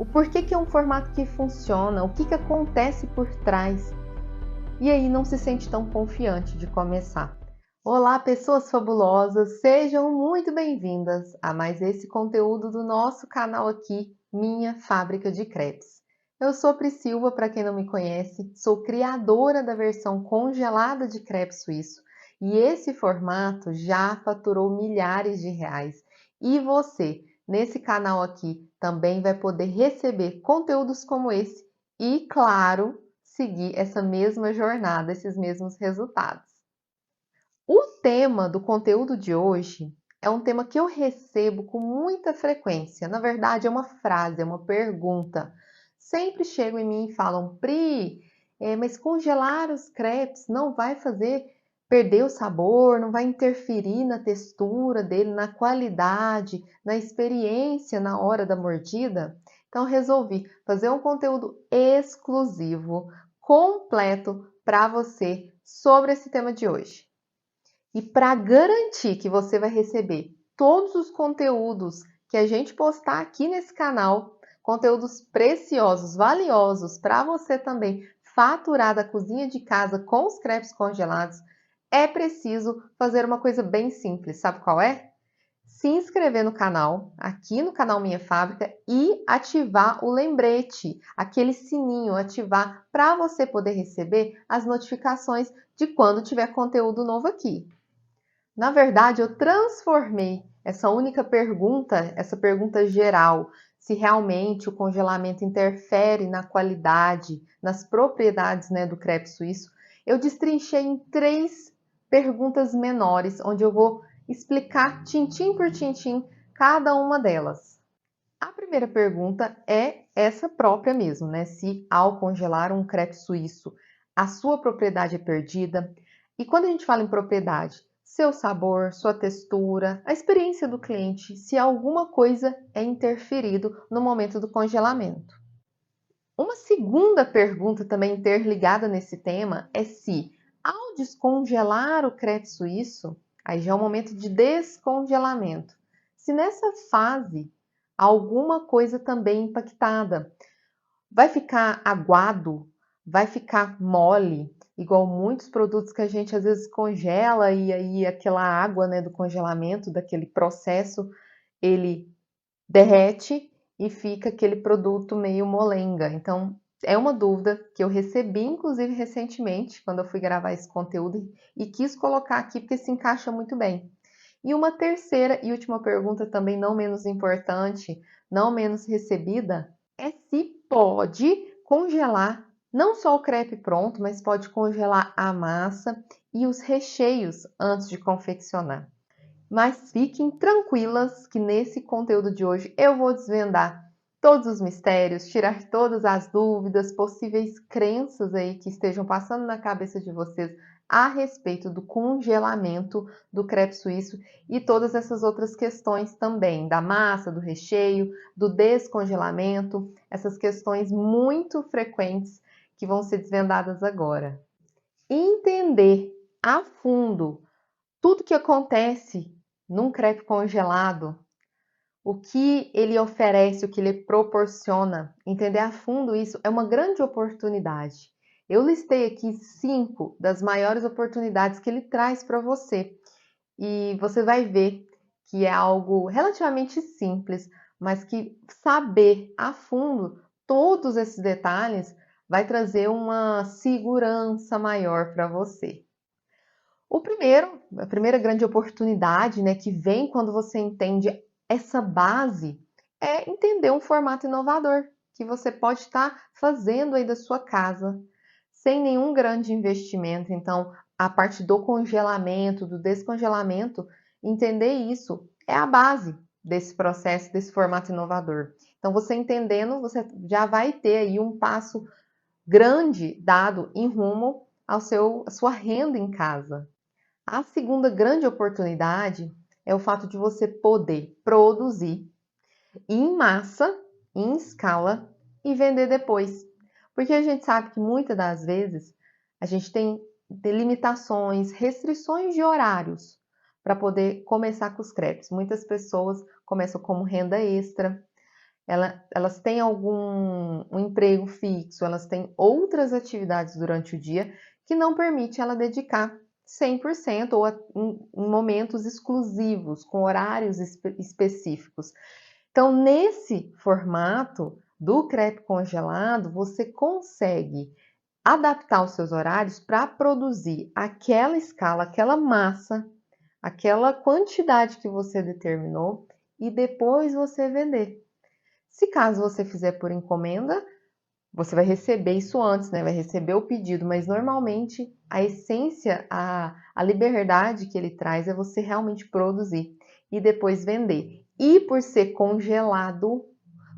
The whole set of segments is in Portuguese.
O porquê que é um formato que funciona, o que acontece por trás. E aí não se sente tão confiante de começar. Olá, pessoas fabulosas, sejam muito bem-vindas a mais esse conteúdo do nosso canal aqui, Minha Fábrica de Crepes. Eu sou Pri Silva, para quem não me conhece, sou criadora da versão congelada de crepe suíço e esse formato já faturou milhares de reais. E você, nesse canal aqui, também vai poder receber conteúdos como esse e, claro, seguir essa mesma jornada, esses mesmos resultados. O tema do conteúdo de hoje é um tema que eu recebo com muita frequência. Na verdade, é uma frase, é uma pergunta. Sempre chegam em mim e falam: Pri, mas congelar os crepes não vai fazer perder o sabor, não vai interferir na textura dele, na qualidade, na experiência na hora da mordida? Então, resolvi fazer um conteúdo exclusivo, completo para você sobre esse tema de hoje. E para garantir que você vai receber todos os conteúdos que a gente postar aqui nesse canal, conteúdos preciosos, valiosos para você também faturar da cozinha de casa com os crepes congelados, é preciso fazer uma coisa bem simples. Sabe qual é? Se inscrever no canal, aqui no canal Minha Fábrica, e ativar o lembrete, aquele sininho, ativar para você poder receber as notificações de quando tiver conteúdo novo aqui. Na verdade, eu transformei essa única pergunta, essa pergunta geral, se realmente o congelamento interfere na qualidade, nas propriedades, do crepe suíço, eu destrinchei em 3 perguntas menores, onde eu vou explicar tintim por tintim cada uma delas. A primeira pergunta é essa própria mesmo, se ao congelar um crepe suíço, a sua propriedade é perdida. E quando a gente fala em propriedade, seu sabor, sua textura, a experiência do cliente, se alguma coisa é interferido no momento do congelamento. Uma segunda pergunta também interligada nesse tema é se, ao descongelar o crepe suíço, aí já é o momento de descongelamento, se nessa fase alguma coisa também impactada, vai ficar aguado, vai ficar mole, igual muitos produtos que a gente às vezes congela e aí aquela água, do congelamento, daquele processo, ele derrete e fica aquele produto meio molenga. Então, é uma dúvida que eu recebi, inclusive, recentemente, quando eu fui gravar esse conteúdo e quis colocar aqui porque se encaixa muito bem. E uma terceira e última pergunta, também não menos importante, não menos recebida, é se pode congelar não só o crepe pronto, mas pode congelar a massa e os recheios antes de confeccionar. Mas fiquem tranquilas que nesse conteúdo de hoje eu vou desvendar todos os mistérios, tirar todas as dúvidas, possíveis crenças aí que estejam passando na cabeça de vocês a respeito do congelamento do crepe suíço e todas essas outras questões também, da massa, do recheio, do descongelamento, essas questões muito frequentes que vão ser desvendadas agora. Entender a fundo tudo que acontece num crepe congelado, o que ele oferece, o que ele proporciona, entender a fundo isso é uma grande oportunidade. Eu listei aqui 5 das maiores oportunidades que ele traz para você. E você vai ver que é algo relativamente simples, mas que saber a fundo todos esses detalhes vai trazer uma segurança maior para você. A primeira grande oportunidade, que vem quando você entende essa base, é entender um formato inovador que você pode estar fazendo aí da sua casa, sem nenhum grande investimento. Então, a parte do congelamento, do descongelamento, entender isso é a base desse processo, desse formato inovador. Então, você entendendo, você já vai ter aí um passo grande dado em rumo à sua renda em casa. A segunda grande oportunidade é o fato de você poder produzir em massa, em escala e vender depois. Porque a gente sabe que muitas das vezes a gente tem limitações, restrições de horários para poder começar com os crepes. Muitas pessoas começam como renda extra, elas têm algum um emprego fixo, elas têm outras atividades durante o dia que não permite ela dedicar 100% ou em momentos exclusivos, com horários específicos. Então, nesse formato do crepe congelado, você consegue adaptar os seus horários para produzir aquela escala, aquela massa, aquela quantidade que você determinou e depois você vender. Se caso você fizer por encomenda, você vai receber isso antes, né? Vai receber o pedido, mas normalmente a essência, a liberdade que ele traz é você realmente produzir e depois vender. E por ser congelado,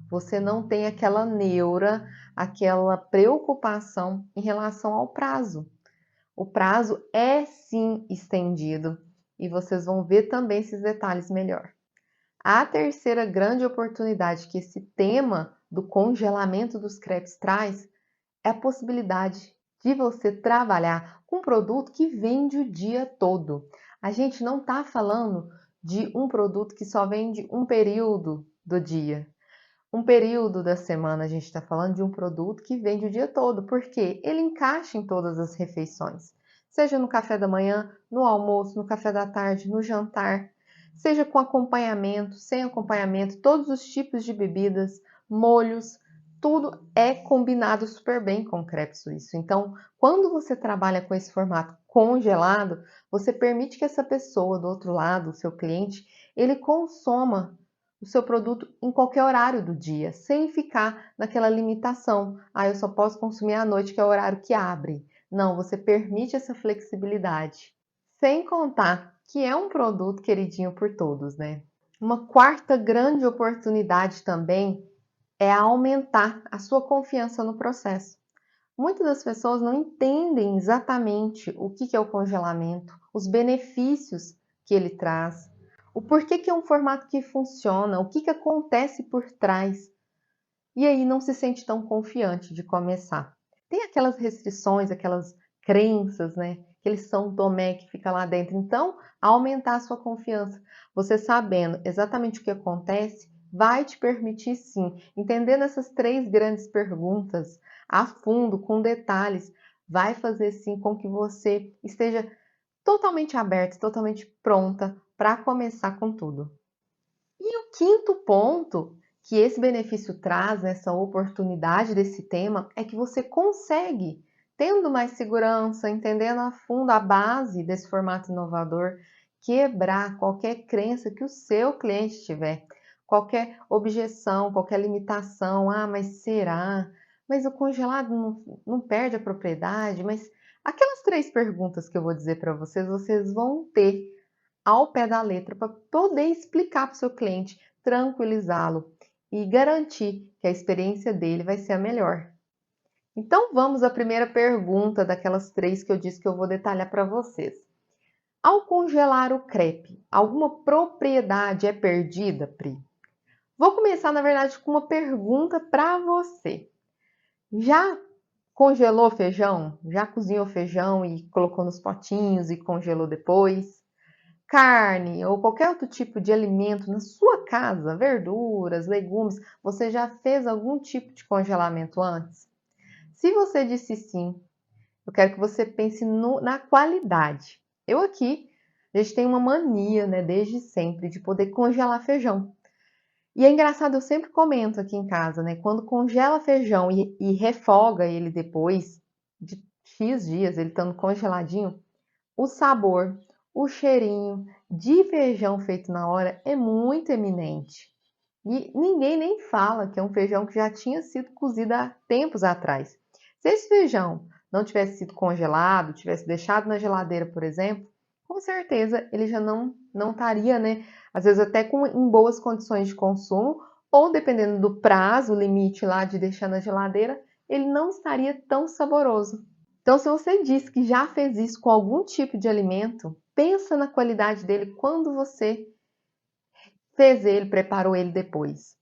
você não tem aquela neura, aquela preocupação em relação ao prazo. O prazo é sim estendido e vocês vão ver também esses detalhes melhor. A terceira grande oportunidade que esse tema do congelamento dos crepes traz é a possibilidade de você trabalhar com um produto que vende o dia todo. A gente não está falando de um produto que só vende um período do dia. Um período da semana, a gente está falando de um produto que vende o dia todo, porque ele encaixa em todas as refeições, seja no café da manhã, no almoço, no café da tarde, no jantar, seja com acompanhamento, sem acompanhamento, todos os tipos de bebidas, molhos, tudo é combinado super bem com o crepe suíço. Então, quando você trabalha com esse formato congelado, você permite que essa pessoa do outro lado, o seu cliente, ele consoma o seu produto em qualquer horário do dia, sem ficar naquela limitação. Ah, eu só posso consumir à noite, que é o horário que abre. Não, você permite essa flexibilidade. Sem contar que é um produto queridinho por todos, né? Uma quarta grande oportunidade também é aumentar a sua confiança no processo. Muitas das pessoas não entendem exatamente o que é o congelamento, os benefícios que ele traz, o porquê que é um formato que funciona, o que acontece por trás. E aí não se sente tão confiante de começar. Tem aquelas restrições, aquelas crenças, né? Aquele São Tomé que fica lá dentro. Então, aumentar a sua confiança. Você sabendo exatamente o que acontece, vai te permitir sim, entendendo essas três grandes perguntas a fundo, com detalhes, vai fazer sim com que você esteja totalmente aberta, totalmente pronta para começar com tudo. E o quinto ponto que esse benefício traz, nessa oportunidade desse tema, é que você consegue, tendo mais segurança, entendendo a fundo a base desse formato inovador, quebrar qualquer crença que o seu cliente tiver, qualquer objeção, qualquer limitação. Ah, mas será? Mas o congelado não perde a propriedade? Mas aquelas três perguntas que eu vou dizer para vocês, vocês vão ter ao pé da letra para poder explicar para o seu cliente, tranquilizá-lo e garantir que a experiência dele vai ser a melhor. Então vamos à primeira pergunta daquelas três que eu disse que eu vou detalhar para vocês. Ao congelar o crepe, alguma propriedade é perdida, Pri? Vou começar, na verdade, com uma pergunta para você. Já congelou feijão? Já cozinhou feijão e colocou nos potinhos e congelou depois? Carne ou qualquer outro tipo de alimento na sua casa, verduras, legumes, você já fez algum tipo de congelamento antes? Se você disse sim, eu quero que você pense na qualidade. Eu aqui, a gente tem uma mania, né, desde sempre, de poder congelar feijão. E é engraçado, eu sempre comento aqui em casa, né, quando congela feijão e refoga ele depois de X dias, ele estando congeladinho, o sabor, o cheirinho de feijão feito na hora é muito eminente. E ninguém nem fala que é um feijão que já tinha sido cozido há tempos atrás. Se esse feijão não tivesse sido congelado, tivesse deixado na geladeira, por exemplo, com certeza ele já não estaria, né? Às vezes até em boas condições de consumo, ou dependendo do prazo, limite lá de deixar na geladeira, ele não estaria tão saboroso. Então, se você diz que já fez isso com algum tipo de alimento, pensa na qualidade dele quando você fez ele, preparou ele depois.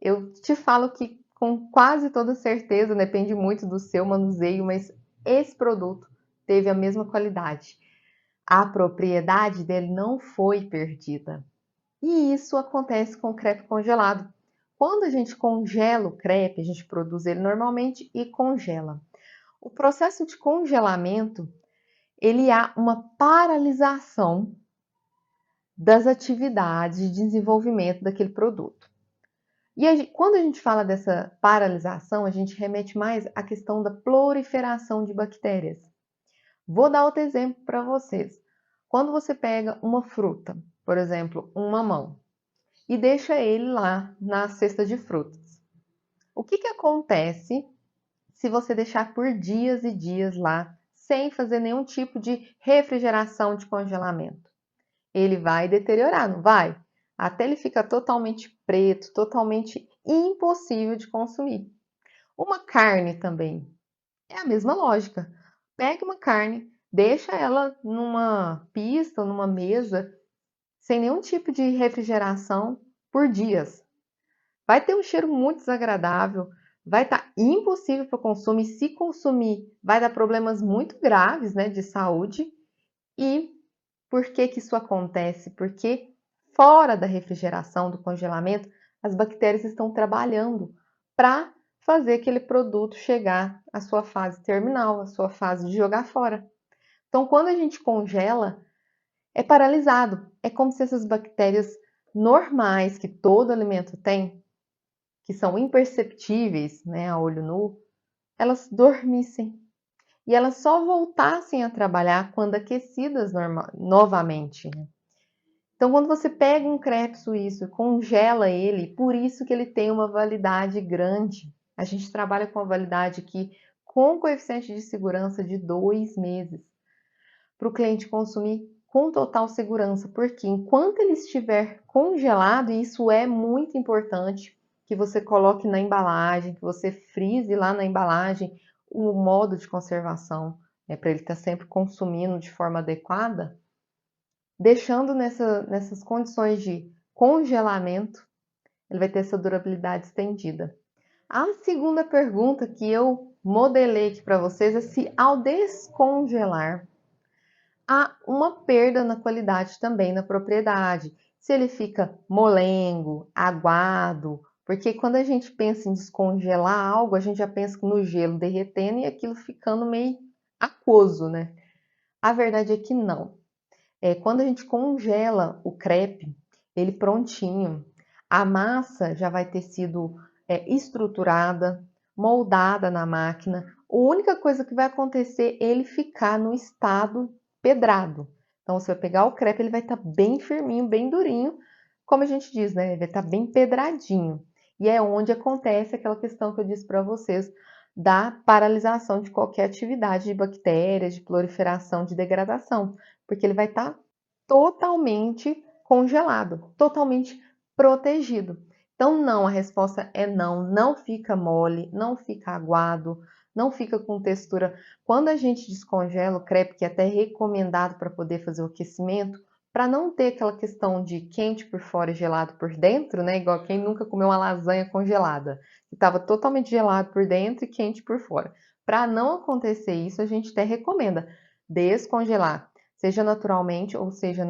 Eu te falo que com quase toda certeza, depende muito do seu manuseio, mas esse produto teve a mesma qualidade. A propriedade dele não foi perdida. E isso acontece com o crepe congelado. Quando a gente congela o crepe, a gente produz ele normalmente e congela. O processo de congelamento, ele há uma paralisação das atividades de desenvolvimento daquele produto. E quando a gente fala dessa paralisação, a gente remete mais à questão da proliferação de bactérias. Vou dar outro exemplo para vocês. Quando você pega uma fruta, por exemplo, um mamão, e deixa ele lá na cesta de frutas, o que acontece se você deixar por dias e dias lá, sem fazer nenhum tipo de refrigeração de congelamento? Ele vai deteriorar, não vai? Até ele ficar totalmente preto, totalmente impossível de consumir. Uma carne também é a mesma lógica. Pega uma carne, deixa ela numa pista, numa mesa, sem nenhum tipo de refrigeração por dias. Vai ter um cheiro muito desagradável, vai estar impossível para o consumo, e se consumir, vai dar problemas muito graves, né, de saúde. E por que que isso acontece? Porque fora da refrigeração, do congelamento, as bactérias estão trabalhando para fazer aquele produto chegar à sua fase terminal, à sua fase de jogar fora. Então, quando a gente congela, é paralisado. É como se essas bactérias normais que todo alimento tem, que são imperceptíveis, né, a olho nu, elas dormissem. E elas só voltassem a trabalhar quando aquecidas novamente, né? Então, quando você pega um crepe suíço e congela ele, por isso que ele tem uma validade grande. A gente trabalha com a validade aqui com coeficiente de segurança de 2 meses, para o cliente consumir com total segurança, porque enquanto ele estiver congelado, e isso é muito importante, que você coloque na embalagem, que você frise lá na embalagem o modo de conservação, né, para ele estar sempre consumindo de forma adequada, deixando nessas condições de congelamento, ele vai ter essa durabilidade estendida. A segunda pergunta que eu modelei aqui para vocês é se ao descongelar há uma perda na qualidade também na propriedade. Se ele fica molengo, aguado, porque quando a gente pensa em descongelar algo, a gente já pensa no gelo derretendo e aquilo ficando meio aquoso, né? A verdade é que não. Quando a gente congela o crepe, ele prontinho, a massa já vai ter sido estruturada, moldada na máquina. A única coisa que vai acontecer é ele ficar no estado pedrado. Então, você vai pegar o crepe, ele vai estar bem firminho, bem durinho, como a gente diz, né? Ele vai estar bem pedradinho. E é onde acontece aquela questão que eu disse para vocês da paralisação de qualquer atividade de bactérias, de proliferação, de degradação, porque ele vai estar totalmente congelado, totalmente protegido. Então, não, a resposta é não, não fica mole, não fica aguado, não fica com textura. Quando a gente descongela o crepe, que é até recomendado para poder fazer o aquecimento, para não ter aquela questão de quente por fora e gelado por dentro, né? Igual quem nunca comeu uma lasanha congelada, que estava totalmente gelado por dentro e quente por fora. Para não acontecer isso, a gente até recomenda descongelar, seja naturalmente ou seja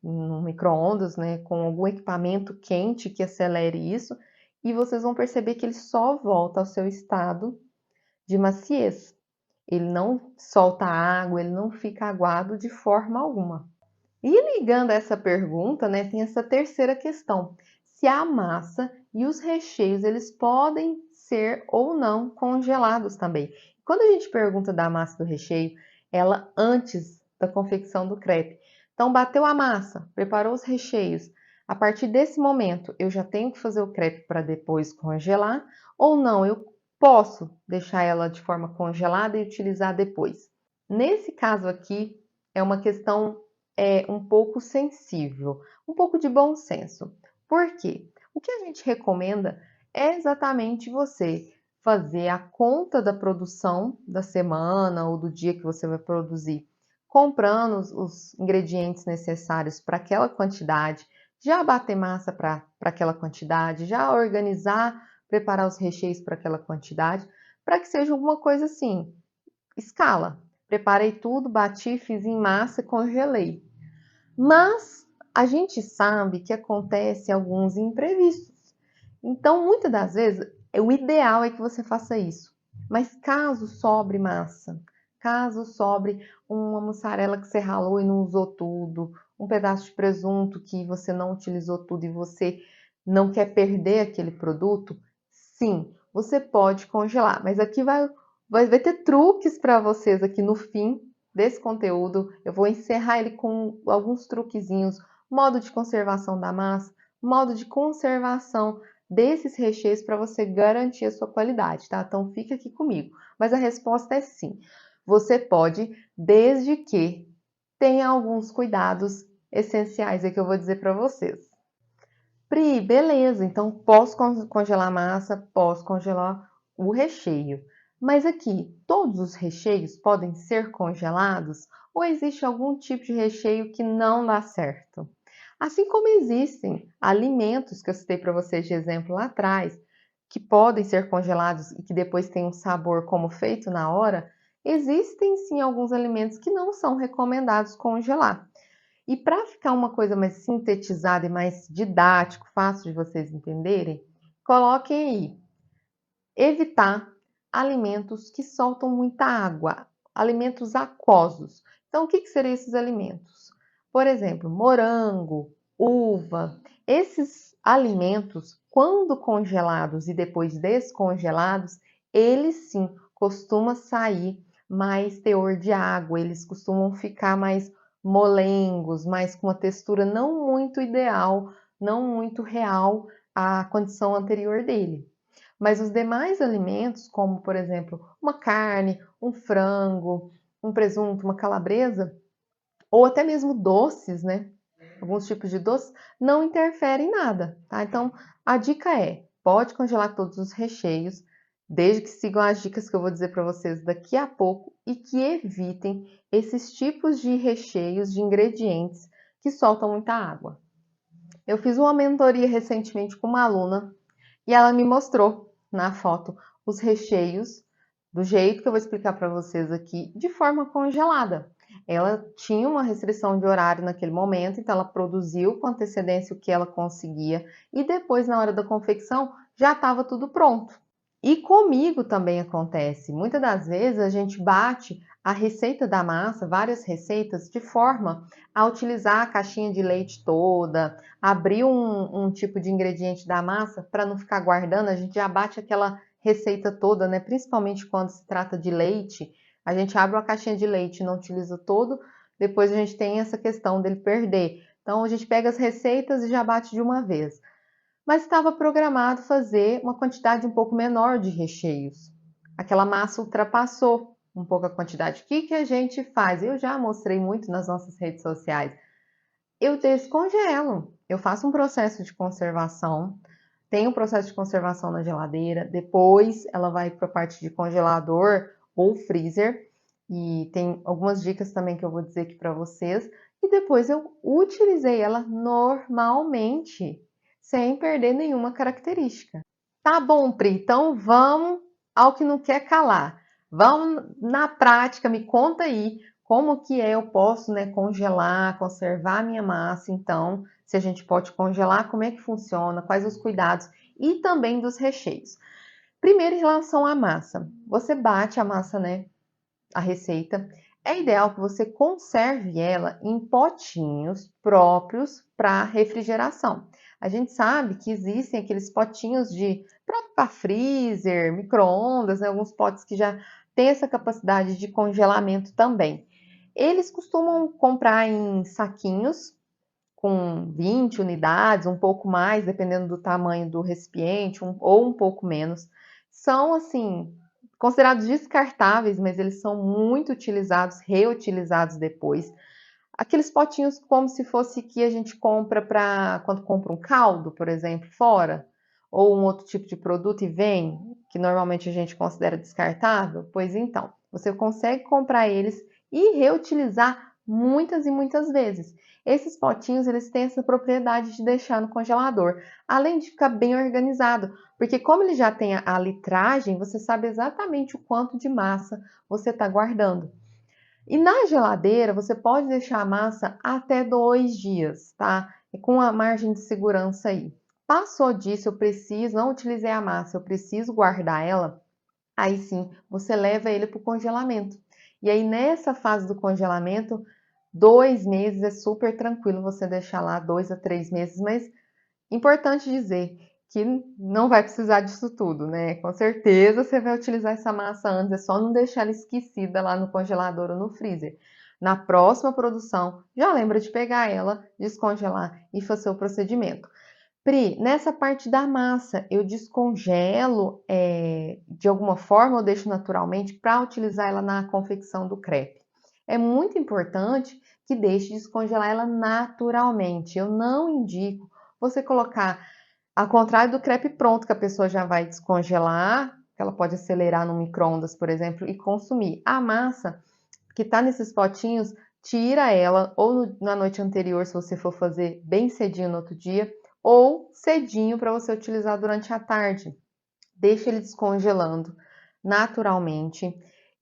no micro-ondas, né, com algum equipamento quente que acelere isso, e vocês vão perceber que ele só volta ao seu estado de maciez. Ele não solta água, ele não fica aguado de forma alguma. E ligando a essa pergunta, né, tem essa terceira questão: se a massa e os recheios eles podem ser ou não congelados também. Quando a gente pergunta da massa do recheio, ela antes da confecção do crepe. Então, bateu a massa, preparou os recheios. A partir desse momento, eu já tenho que fazer o crepe para depois congelar, ou não, eu posso deixar ela de forma congelada e utilizar depois. Nesse caso aqui, é uma questão um pouco sensível, um pouco de bom senso. Por quê? O que a gente recomenda é exatamente você fazer a conta da produção da semana ou do dia que você vai produzir, comprando os ingredientes necessários para aquela quantidade, já bater massa para aquela quantidade, já organizar, preparar os recheios para aquela quantidade, para que seja alguma coisa assim, escala. Preparei tudo, bati, fiz em massa, congelei. Mas a gente sabe que acontece alguns imprevistos. Então, muitas das vezes, o ideal é que você faça isso. Mas caso sobre massa, caso sobre uma mussarela que você ralou e não usou tudo, um pedaço de presunto que você não utilizou tudo e você não quer perder aquele produto, sim, você pode congelar. Mas aqui vai ter truques para vocês aqui no fim desse conteúdo. Eu vou encerrar ele com alguns truquezinhos, modo de conservação da massa, modo de conservação desses recheios para você garantir a sua qualidade, tá? Então fica aqui comigo. Mas a resposta é sim. Você pode, desde que tenha alguns cuidados essenciais aí que eu vou dizer para vocês. Pri, beleza, então posso congelar a massa, posso congelar o recheio. Mas aqui, todos os recheios podem ser congelados ou existe algum tipo de recheio que não dá certo? Assim como existem alimentos que eu citei para vocês de exemplo lá atrás, que podem ser congelados e que depois têm um sabor como feito na hora, existem sim alguns alimentos que não são recomendados congelar. E para ficar uma coisa mais sintetizada e mais didático, fácil de vocês entenderem, coloquem aí: evitar alimentos que soltam muita água, alimentos aquosos. Então, o que seriam esses alimentos? Por exemplo, morango, uva. Esses alimentos, quando congelados e depois descongelados, eles sim costumam sair mais teor de água, eles costumam ficar mais molengos, mais com uma textura não muito ideal, não muito real à condição anterior dele. Mas os demais alimentos, como por exemplo uma carne, um frango, um presunto, uma calabresa, ou até mesmo doces, né? Alguns tipos de doces, não interferem em nada, tá? Então, a dica é: pode congelar todos os recheios, desde que sigam as dicas que eu vou dizer para vocês daqui a pouco e que evitem esses tipos de recheios, de ingredientes que soltam muita água. Eu fiz uma mentoria recentemente com uma aluna e ela me mostrou na foto os recheios do jeito que eu vou explicar para vocês aqui, de forma congelada. Ela tinha uma restrição de horário naquele momento, então ela produziu com antecedência o que ela conseguia e depois, na hora da confecção, já estava tudo pronto. E comigo também acontece. Muitas das vezes a gente bate a receita da massa, várias receitas, de forma a utilizar a caixinha de leite toda, abrir um tipo de ingrediente da massa para não ficar guardando, a gente já bate aquela receita toda, né? Principalmente quando se trata de leite, a gente abre uma caixinha de leite e não utiliza todo, depois a gente tem essa questão dele perder. Então a gente pega as receitas e já bate de uma vez. Mas estava programado fazer uma quantidade um pouco menor de recheios. Aquela massa ultrapassou um pouco a quantidade. O que a gente faz? Eu já mostrei muito nas nossas redes sociais. Eu descongelo. Eu faço um processo de conservação. Tem um processo de conservação na geladeira. Depois ela vai para a parte de congelador ou freezer. E tem algumas dicas também que eu vou dizer aqui para vocês. E depois eu utilizei ela normalmente, sem perder nenhuma característica. Tá bom, Pri, então vamos ao que não quer calar. Vamos na prática, me conta aí como que eu posso, né, congelar, conservar a minha massa, então, se a gente pode congelar, como é que funciona, quais os cuidados e também dos recheios. Primeiro, em relação à massa, você bate a massa, né, a receita. É ideal que você conserve ela em potinhos próprios para refrigeração. A gente sabe que existem aqueles potinhos de próprio para freezer, micro-ondas, né? Alguns potes que já têm essa capacidade de congelamento também. Eles costumam comprar em saquinhos com 20 unidades, um pouco mais, dependendo do tamanho do recipiente, ou um pouco menos. São, assim, considerados descartáveis, mas eles são muito utilizados, reutilizados depois. Aqueles potinhos como se fosse que a gente compra para quando compra um caldo, por exemplo, fora, ou um outro tipo de produto e vem, que normalmente a gente considera descartável, pois então, você consegue comprar eles e reutilizar muitas e muitas vezes. Esses potinhos, eles têm essa propriedade de deixar no congelador, além de ficar bem organizado, porque como ele já tem a litragem, você sabe exatamente o quanto de massa você está guardando. E na geladeira, você pode deixar a massa até 2 dias, tá? Com a margem de segurança aí. Passou disso, eu preciso, não utilizei a massa, eu preciso guardar ela, aí sim, você leva ele para o congelamento. E aí, nessa fase do congelamento, 2 meses é super tranquilo você deixar lá 2 a 3 meses, mas importante dizer que não vai precisar disso tudo, né? Com certeza você vai utilizar essa massa antes, é só não deixar ela esquecida lá no congelador ou no freezer. Na próxima produção, já lembra de pegar ela, descongelar e fazer o procedimento. Pri, nessa parte da massa, eu descongelo de alguma forma ou deixo naturalmente para utilizar ela na confecção do crepe. É muito importante que deixe descongelar ela naturalmente. Eu não indico você colocar, ao contrário do crepe pronto, que a pessoa já vai descongelar, que ela pode acelerar no micro-ondas, por exemplo, e consumir. A massa que está nesses potinhos, tira ela ou na noite anterior, se você for fazer bem cedinho no outro dia, ou cedinho para você utilizar durante a tarde. Deixa ele descongelando naturalmente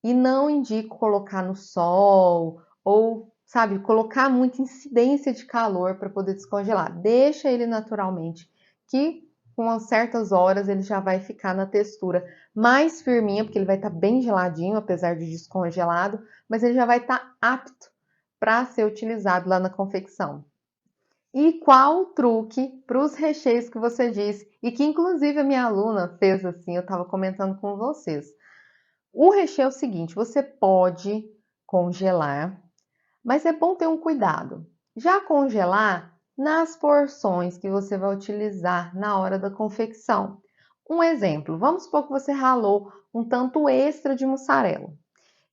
e não indico colocar no sol ou, sabe, colocar muita incidência de calor para poder descongelar. Deixa ele naturalmente, que com certas horas ele já vai ficar na textura mais firminha, porque ele vai estar bem geladinho, apesar de descongelado, mas ele já vai estar apto para ser utilizado lá na confecção. E qual o truque para os recheios que você disse? E que inclusive a minha aluna fez assim, eu estava comentando com vocês. O recheio é o seguinte: você pode congelar, mas é bom ter um cuidado. Já congelar nas porções que você vai utilizar na hora da confecção. Um exemplo, vamos supor que você ralou um tanto extra de mussarela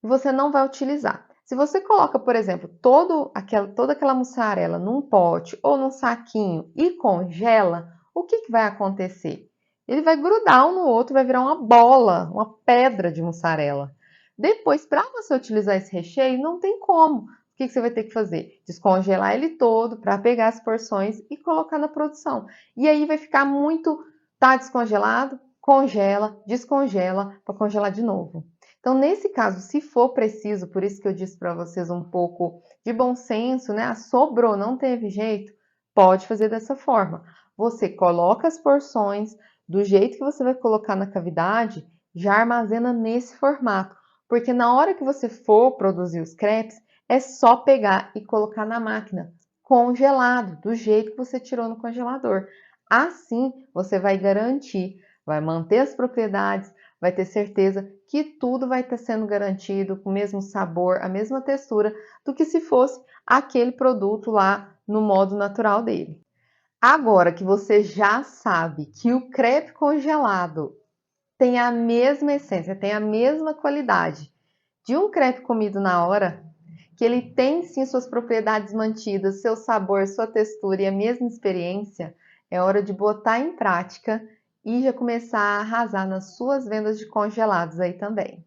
e você não vai utilizar. Se você coloca, por exemplo, toda aquela mussarela num pote ou num saquinho e congela, o que vai acontecer? Ele vai grudar um no outro, vai virar uma bola, uma pedra de mussarela. Depois, para você utilizar esse recheio, não tem como. O que você vai ter que fazer? Descongelar ele todo para pegar as porções e colocar na produção. E aí vai ficar muito. Tá descongelado? Congela, descongela para congelar de novo. Então, nesse caso, se for preciso, por isso que eu disse para vocês um pouco de bom senso, né? Sobrou, não teve jeito, pode fazer dessa forma. Você coloca as porções do jeito que você vai colocar na cavidade, já armazena nesse formato, porque na hora que você for produzir os crepes, é só pegar e colocar na máquina, congelado, do jeito que você tirou no congelador. Assim, você vai garantir, vai manter as propriedades, vai ter certeza que tudo vai estar sendo garantido com o mesmo sabor, a mesma textura do que se fosse aquele produto lá no modo natural dele. Agora que você já sabe que o crepe congelado tem a mesma essência, tem a mesma qualidade de um crepe comido na hora, que ele tem sim suas propriedades mantidas, seu sabor, sua textura e a mesma experiência, é hora de botar em prática e já começar a arrasar nas suas vendas de congelados aí também.